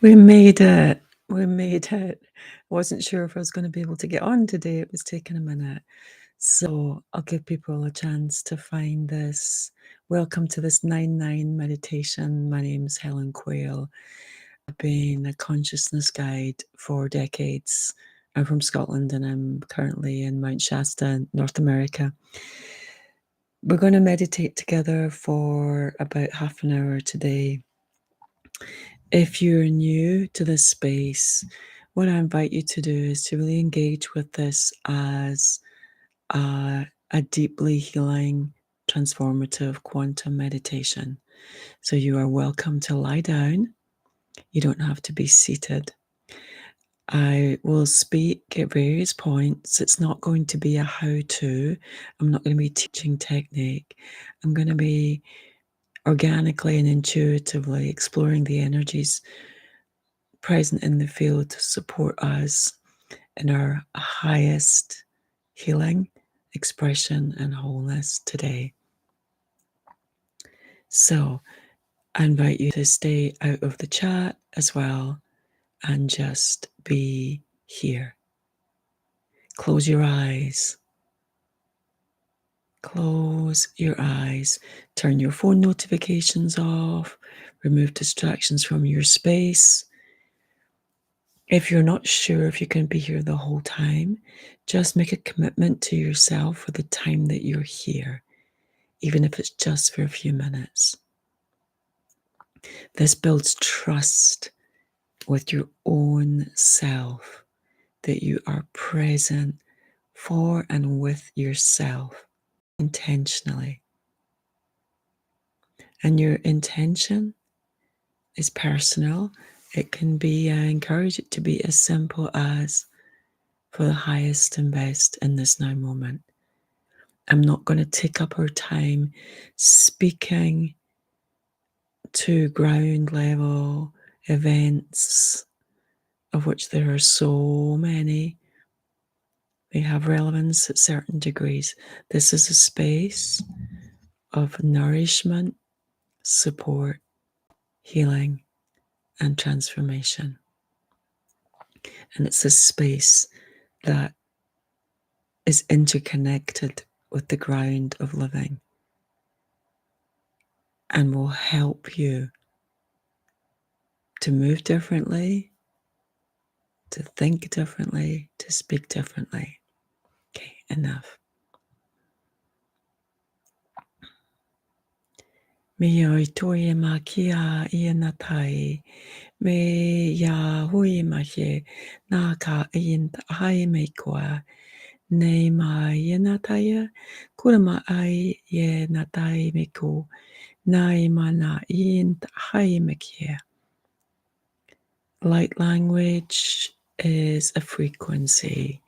We made it. We made it. Wasn't sure if I was going to be able to get on today. It was taking a minute. So I'll give people a chance to find this. Welcome to this 9-9 meditation. My name's Helen Quayle. I've been a consciousness guide for decades. I'm from Scotland and I'm currently in Mount Shasta, North America. We're going to meditate together for about half an hour today. If you're new to this space, what I invite you to do is to really engage with this as a deeply healing, transformative quantum meditation. So you are welcome to lie down. You don't have to be seated. I will speak at various points. It's not going to be a how-to. I'm not going to be teaching technique. I'm going to be organically and intuitively exploring the energies present in the field to support us in our highest healing, expression, and wholeness today. So I invite you to stay out of the chat as well and just be here. Close your eyes. Close your eyes. Turn your phone notifications off. Remove distractions from your space. If you're not sure if you can be here the whole time, just make a commitment to yourself for the time that you're here, even if it's just for a few minutes. This builds trust with your own self, that you are present for and with yourself intentionally. And your intention is personal. It can be, I encourage it to be as simple as for the highest and best in this now moment. I'm not going to take up our time speaking to ground level events, of which there are so many. They have relevance at certain degrees. This is a space of nourishment, support, healing, and transformation. And it's a space that is interconnected with the ground of living and will help you to move differently, to think differently, to speak differently. Okay, enough. Me oi toi ma kia ia na tai, me ya hui ma he, na ka ian hai me koa, nei mai ia na taia, kura ma ai ia na tai me ko, nai mana ian hai me kia. Light language is a frequency.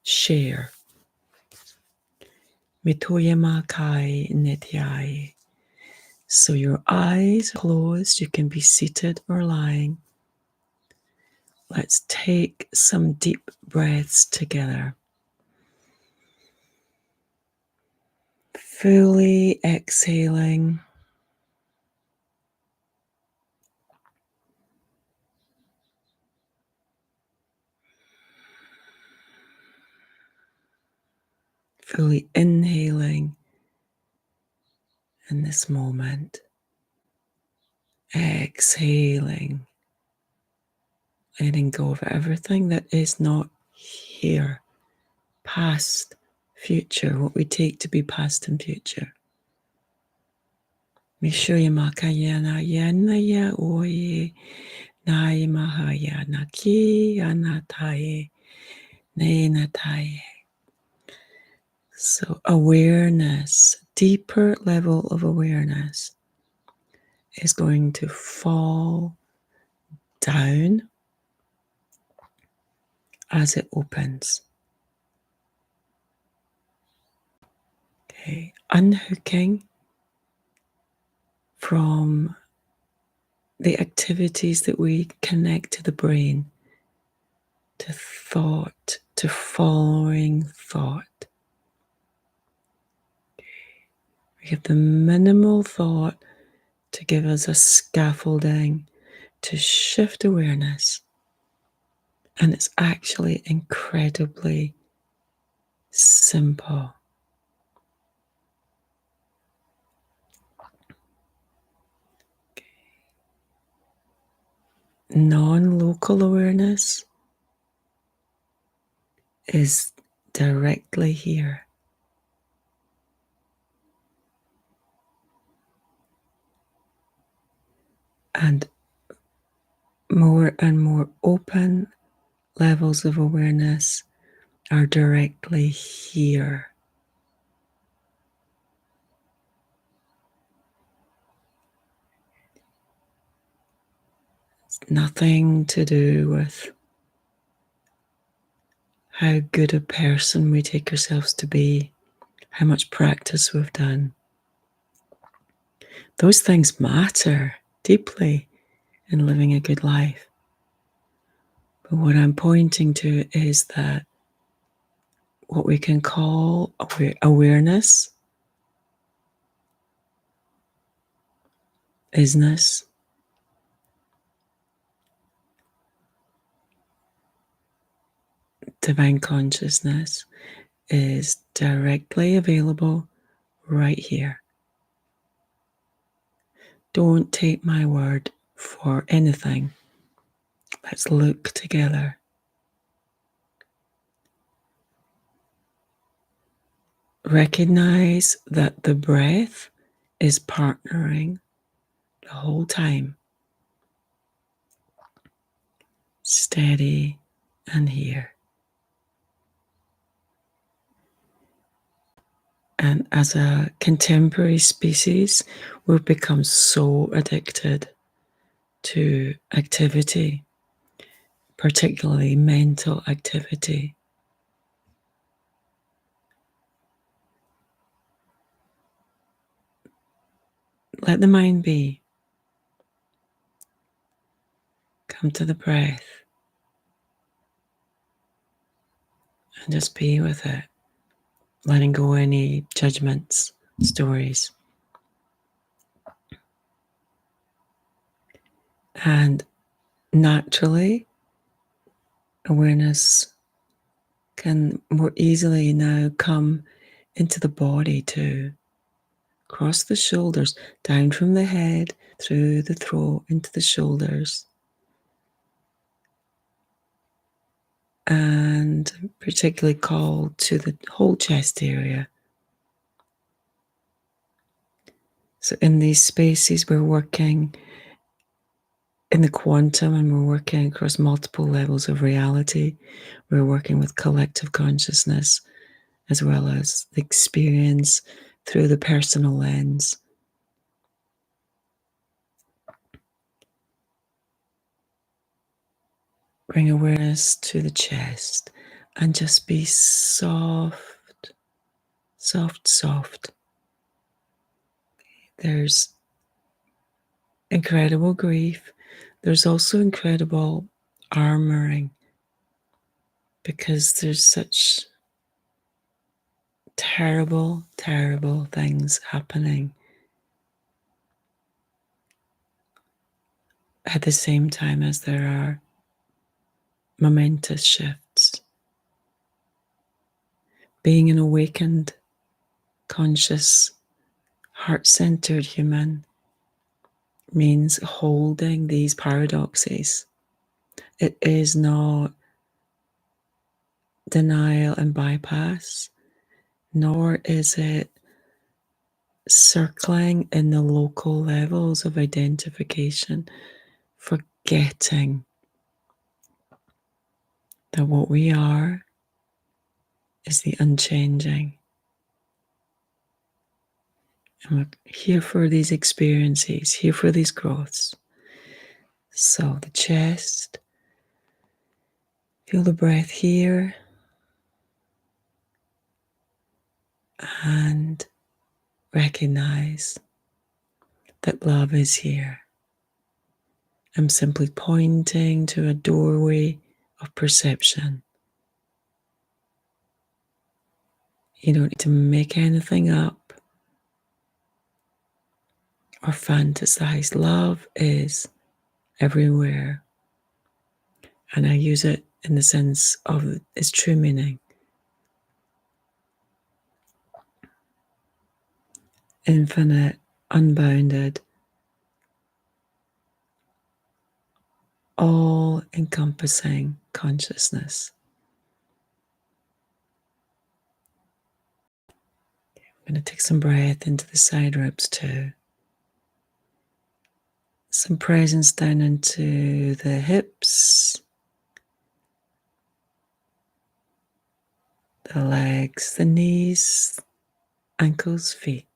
Share. Me toia ma kai netiai. So your eyes closed, you can be seated or lying. Let's take some deep breaths together. Fully exhaling. Fully inhaling in this moment. Exhaling. Letting go of everything that is not here. Past, future, what we take to be past and future. Mishoya makayana yana ya oye, nai mahaya naki anataye, ne nataye. So awareness, deeper level of awareness is going to fall down as it opens. Okay, unhooking from the activities that we connect to the brain, to thought, to following thought. We have the minimal thought to give us a scaffolding to shift awareness. And it's actually incredibly simple. Non-local awareness is directly here. And more open levels of awareness are directly here. It's nothing to do with how good a person we take ourselves to be, how much practice we've done. Those things matter deeply in living a good life. But what I'm pointing to is that what we can call awareness, isness, divine consciousness is directly available right here. Don't take my word for anything. Let's look together. Recognize that the breath is partnering the whole time. Steady and here. And as a contemporary species, we've become so addicted to activity, particularly mental activity. Let the mind be. Come to the breath and just be with it, letting go any judgments, stories. And naturally, awareness can more easily now come into the body too. Across the shoulders, down from the head, through the throat, into the shoulders. And particularly called to the whole chest area. So in these spaces, we're working in the quantum and we're working across multiple levels of reality. We're working with collective consciousness as well as the experience through the personal lens. Bring awareness to the chest and just be soft, soft, soft. There's incredible grief. There's also incredible armoring because there's such terrible, terrible things happening at the same time as there are momentous shifts. Being an awakened, conscious, heart-centered human means holding these paradoxes. It is not denial and bypass, nor is it circling in the local levels of identification, forgetting that what we are is the unchanging. And we're here for these experiences, here for these growths. So the chest, feel the breath here, and recognize that love is here. I'm simply pointing to a doorway of perception. You don't need to make anything up or fantasize. Love is everywhere. And I use it in the sense of its true meaning. Infinite, unbounded, all-encompassing consciousness. I'm going to take some breath into the side ribs too. Some presence down into the hips, the legs, the knees, ankles, feet.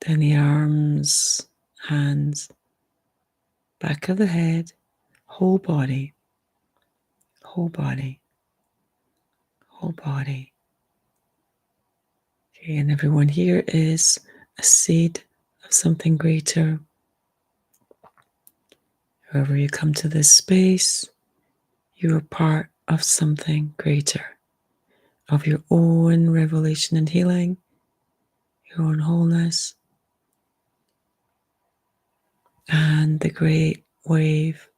Then the arms, hands, back of the head, whole body, whole body, whole body. Okay, and everyone here is a seed of something greater. Wherever you come to this space, you are part of something greater, of your own revelation and healing, your own wholeness, and the great wave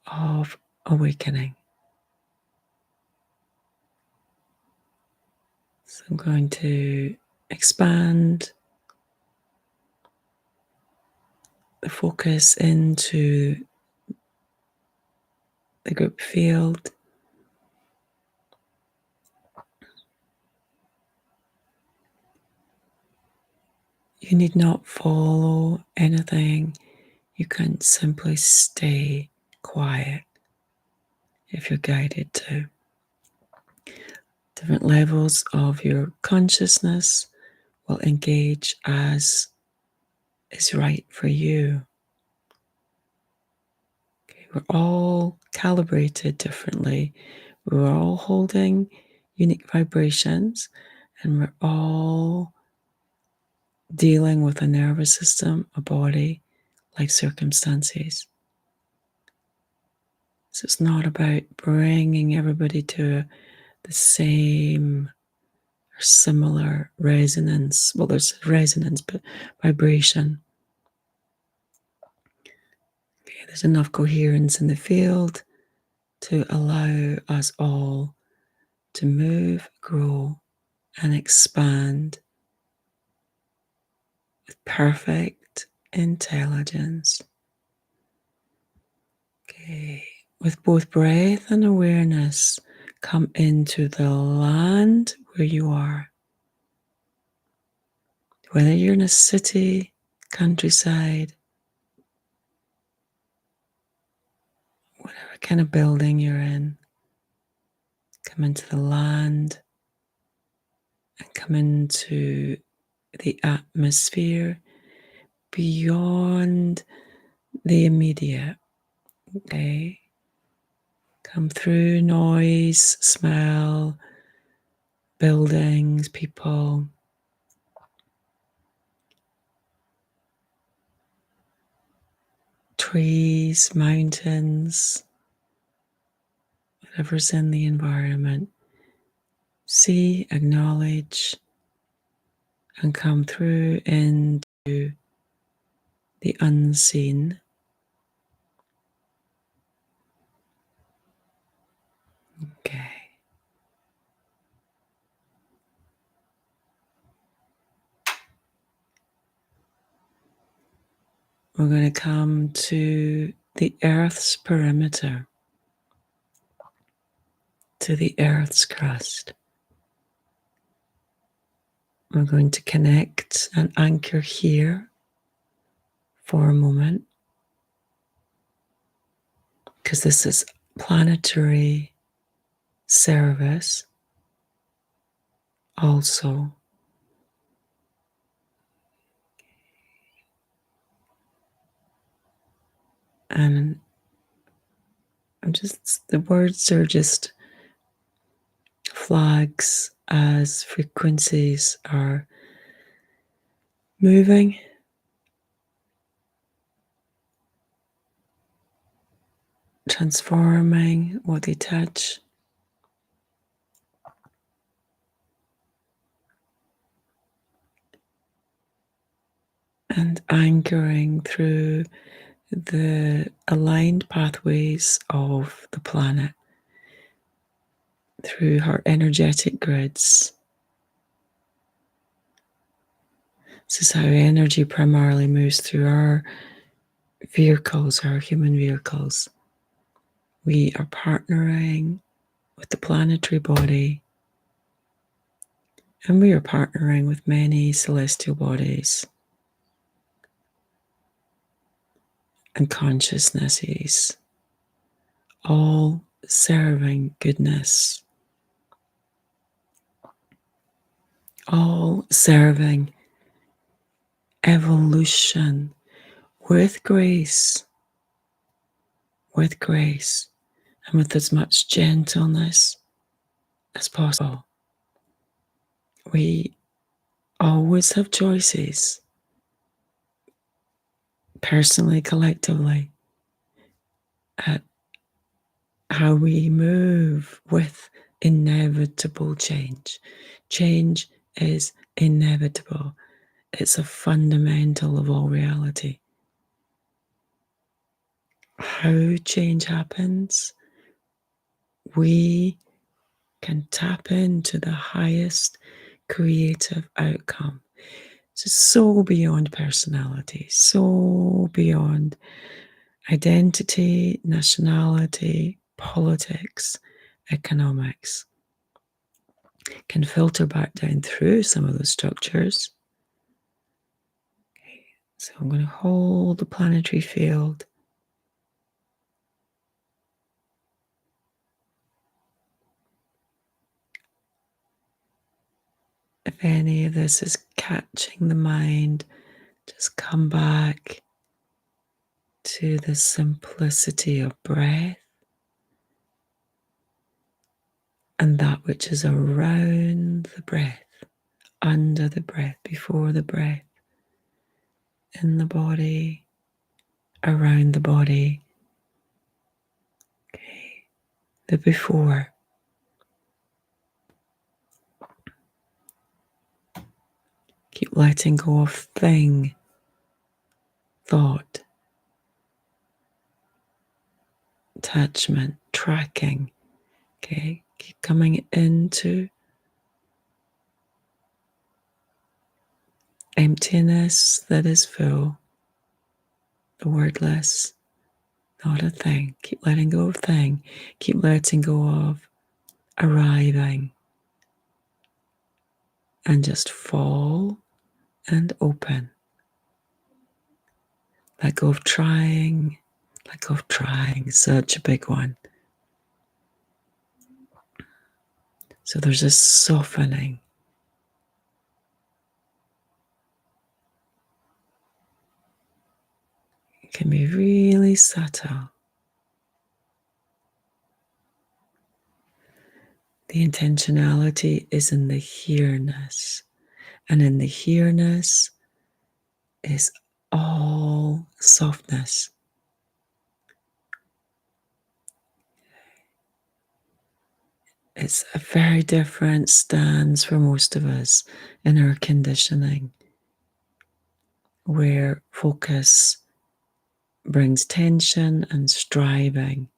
of awakening. So I'm going to expand the focus into the group field. You need not follow anything. You can simply stay quiet if you're guided to. Different levels of your consciousness will engage as is right for you. Okay, we're all calibrated differently. We're all holding unique vibrations, and we're all dealing with a nervous system, a body, life circumstances. So it's not about bringing everybody to the same or similar resonance. Well, there's resonance, but vibration. Okay, there's enough coherence in the field to allow us all to move, grow, and expand with perfect intelligence. Okay, with both breath and awareness, come into the land where you are. Whether you're in a city, countryside, whatever kind of building you're in, come into the land and come into the atmosphere beyond the immediate. Okay? Come through noise, smell, buildings, people. Trees, mountains, whatever's in the environment. See, acknowledge, and come through into the unseen. Okay. We're going to come to the Earth's perimeter, to the Earth's crust. We're going to connect and anchor here for a moment, because this is planetary service also. And the words are just flags as frequencies are moving. Transforming what they touch. and anchoring through the aligned pathways of the planet, through her energetic grids. This is how energy primarily moves through our vehicles, our human vehicles. We are partnering with the planetary body, and we are partnering with many celestial bodies and consciousnesses, all serving goodness, all serving evolution with grace, and with as much gentleness as possible. We always have choices, personally, collectively, at how we move with inevitable change. Change is inevitable. It's a fundamental of all reality. How change happens, we can tap into the highest creative outcome. So beyond personality, so beyond identity, nationality, politics, economics. Can filter back down through some of those structures. Okay, so I'm going to hold the planetary field. If any of this is catching the mind, just come back to the simplicity of breath and that which is around the breath, under the breath, before the breath, in the body, around the body. Okay, the before. Keep letting go of thing, thought, attachment, tracking. Okay, keep coming into emptiness that is full, the wordless, not a thing. Keep letting go of thing. Keep letting go of arriving. And just fall and open. Let go of trying. Let go of trying. Such a big one. So there's a softening. It can be really subtle. The intentionality is in the here-ness. And in the here-ness is all softness. It's a very different stance for most of us in our conditioning, where focus brings tension and striving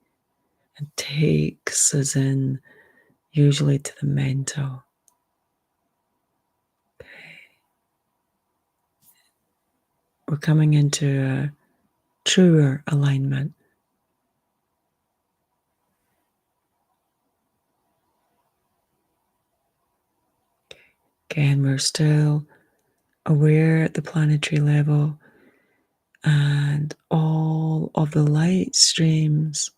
and takes us in, usually to the mental. Okay. We're coming into a truer alignment. Again, we're still aware at the planetary level, and all of the light streams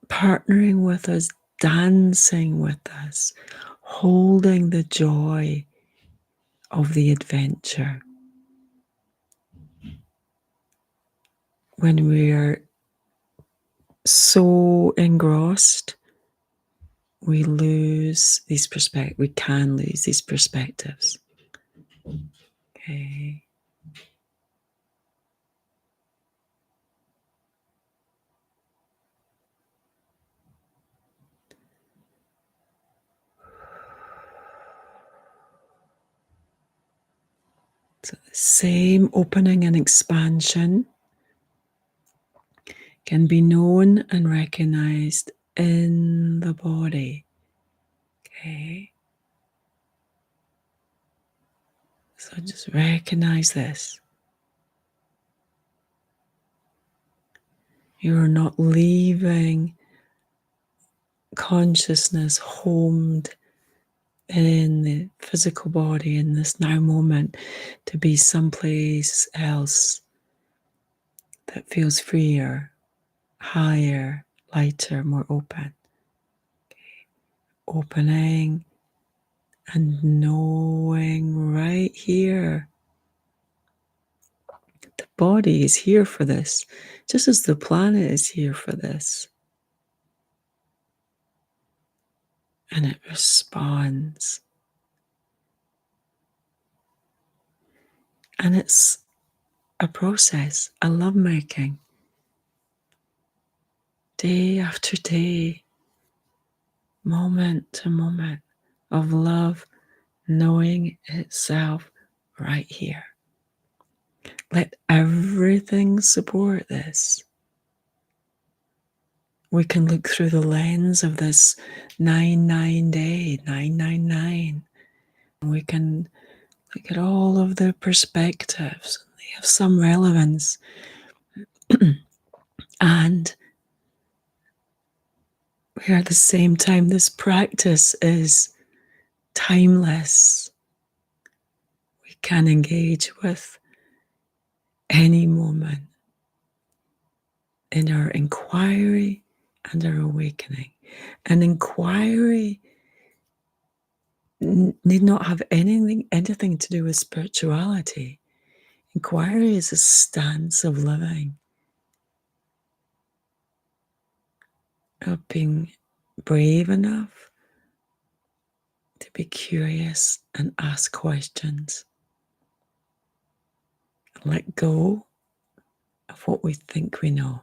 partnering with us, dancing with us, holding the joy of the adventure. When we are so engrossed, we lose these perspectives. We can lose these perspectives. Okay. So the same opening and expansion can be known and recognized in the body. Okay. So just recognize this. You're not leaving consciousness homed in the physical body in this now moment to be someplace else that feels freer, higher, lighter, more open. Okay. Opening and knowing right here. The body is here for this, just as the planet is here for this. And it responds. And it's a process, a lovemaking, day after day, moment to moment of love knowing itself right here. Let everything support this. We can look through the lens of this 9-9 day, 999. We can look at all of the perspectives. They have some relevance. And we are at the same time, this practice is timeless. We can engage with any moment in our inquiry and our awakening. An inquiry need not have anything to do with spirituality. Inquiry is a stance of living, of being brave enough to be curious and ask questions. Let go of what we think we know.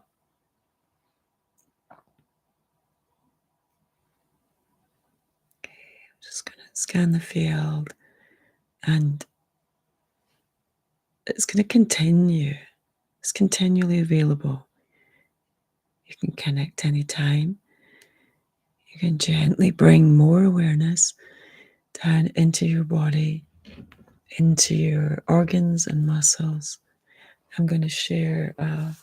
Okay, I'm just going to scan the field, and it's going to continue. It's continually available. You can connect anytime. You can gently bring more awareness down into your body, into your organs and muscles. I'm going to share a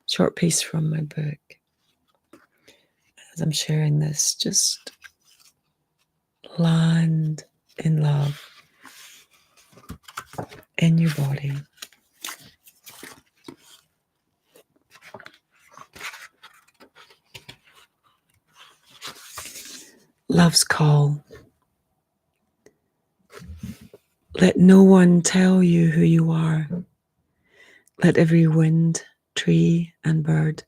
short piece from my book. As I'm sharing this, just land in love in your body. Love's call. Let no one tell you who you are. Let every wind, tree, and bird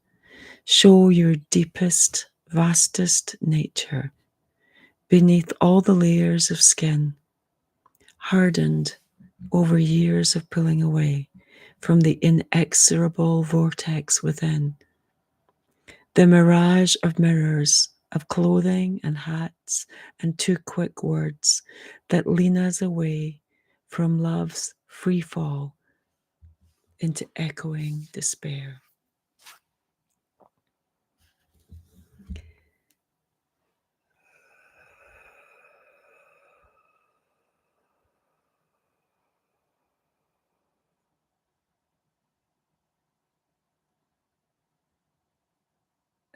show your deepest, vastest nature beneath all the layers of skin, hardened over years of pulling away from the inexorable vortex within. The mirage of mirrors, of clothing and hats and too quick words that lean us away from love's free fall into echoing despair.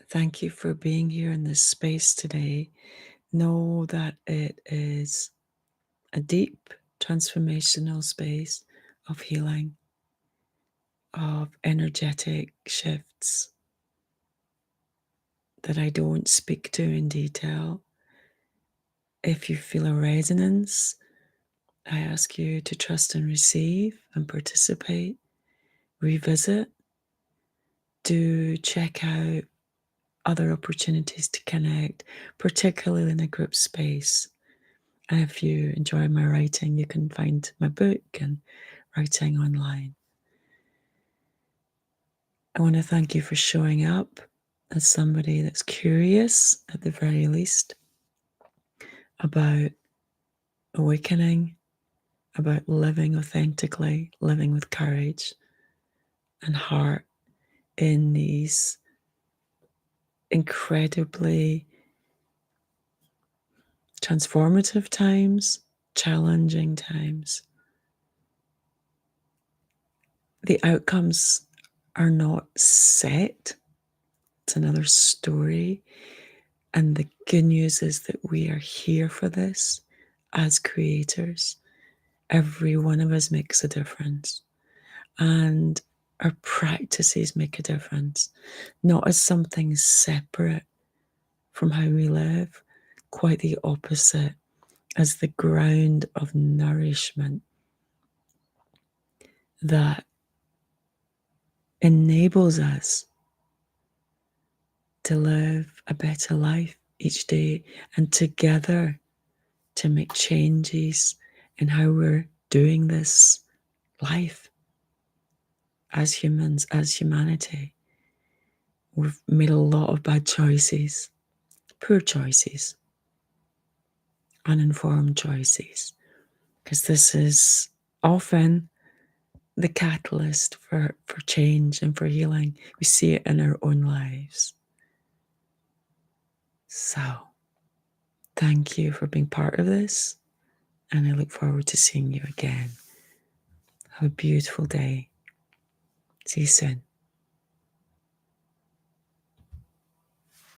Thank you for being here in this space today. Know that it is a deep, transformational space of healing, of energetic shifts that I don't speak to in detail. If you feel a resonance, I ask you to trust and receive and participate, revisit, do check out other opportunities to connect, particularly in a group space. And if you enjoy my writing, you can find my book and writing online. I want to thank you for showing up as somebody that's curious, at the very least, about awakening, about living authentically, living with courage and heart in these incredibly transformative times, challenging times. The outcomes are not set. It's another story. And the good news is that we are here for this as creators. Every one of us makes a difference. And our practices make a difference, not as something separate from how we live, quite the opposite, as the ground of nourishment that enables us to live a better life each day and together to make changes in how we're doing this life as humans, as humanity. We've made a lot of bad choices, poor choices, uninformed choices, because this is often the catalyst for change and for healing. We see it in our own lives. So, thank you for being part of this, and I look forward to seeing you again. Have a beautiful day. See you soon.